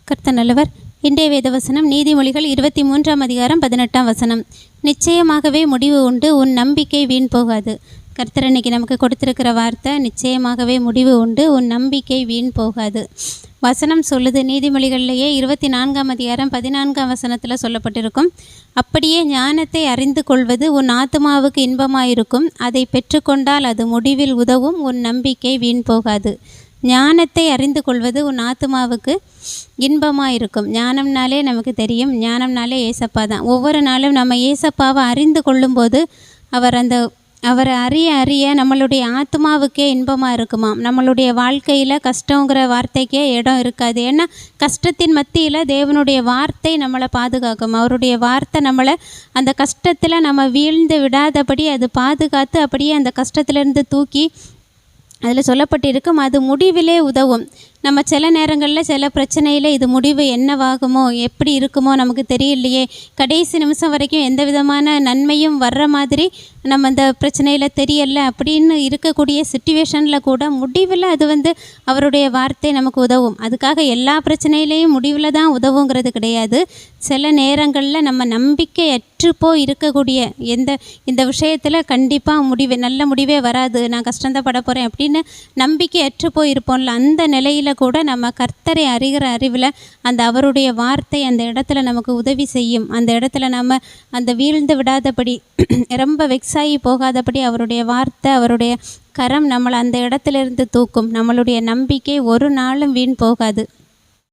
கர்த்தர் நல்லவர். இன்றைய வேதவசனம் நீதிமொழிகள் 23ஆம் அதிகாரம் 18ஆம் வசனம். நிச்சயமாகவே முடிவு உண்டு, உன் நம்பிக்கை வீண் போகாது. கர்த்தர் இன்னைக்கு நமக்கு கொடுத்துருக்கிற வார்த்தை, நிச்சயமாகவே முடிவு உண்டு, உன் நம்பிக்கை வீண் போகாது. வசனம் சொல்லுது, நீதிமொழிகள்லேயே 24ஆம் அதிகாரம் 14ஆம் வசனத்தில் சொல்லப்பட்டிருக்கும். அப்படியே ஞானத்தை அறிந்து கொள்வது உன் ஆத்மாவுக்கு இன்பமாயிருக்கும், அதை பெற்றுக்கொண்டால் அது முடிவில் உதவும், உன் நம்பிக்கை வீண் போகாது. ஞானத்தை அறிந்து கொள்வது உன் ஆத்மாவுக்கு இன்பமாக இருக்கும். ஞானம்னாலே நமக்கு தெரியும், ஞானம்னாலே ஏசப்பா தான். ஒவ்வொரு நாளும் நம்ம ஏசப்பாவை அறிந்து கொள்ளும்போது அவரை அறிய அறிய நம்மளுடைய ஆத்மாவுக்கே இன்பமாக இருக்குமாம். நம்மளுடைய வாழ்க்கையில் கஷ்டங்கிற வார்த்தைக்கே இடம் இருக்காது. ஏன்னா கஷ்டத்தின் மத்தியில் தேவனுடைய வார்த்தை நம்மளை பாதுகாக்கும். அவருடைய வார்த்தை நம்மளை அந்த கஷ்டத்தில் நம்ம வீழ்ந்து விடாதபடி அது பாதுகாத்து அப்படியே அந்த கஷ்டத்திலேருந்து தூக்கி அதில் சொல்லப்பட்டிருக்கும், அது முடிவிலே உதவும். நம்ம சில நேரங்களில் சில பிரச்சனையில் இது முடிவு என்னவாகுமோ எப்படி இருக்குமோ நமக்கு தெரியலையே, கடைசி நிமிஷம் வரைக்கும் எந்த விதமான நன்மையும் வர்ற மாதிரி நம்ம அந்த பிரச்சனையில் தெரியலை அப்படின்னு இருக்கக்கூடிய சிச்சுவேஷனில் கூட முடிவில் அது அவருடைய வார்த்தை நமக்கு உதவும். அதுக்காக எல்லா பிரச்சனையிலையும் முடிவில் தான் உதவுங்கிறது கிடையாது. சில நேரங்களில் நம்ம நம்பிக்கையற்று போய் இருக்கக்கூடிய இந்த விஷயத்தில் கண்டிப்பாக நல்ல முடிவே வராது, நான் கஷ்டந்தான் பட போகிறேன் அப்படின்னு நம்பிக்கையற்று போய் இருப்போம்ல, அந்த நிலையில் கூட நம்ம கர்த்தரை அறிகிற அறிவில் அந்த அவருடைய வார்த்தை அந்த இடத்துல நமக்கு உதவி செய்யும். அந்த இடத்துல நம்ம அந்த வீழ்ந்து விடாதபடி ரொம்ப வெக்ஸாகி போகாதபடி அவருடைய வார்த்தை அவருடைய கரம் நம்மளை அந்த இடத்துல இருந்து தூக்கும். நம்மளுடைய நம்பிக்கை ஒரு நாளும் வீண் போகாது.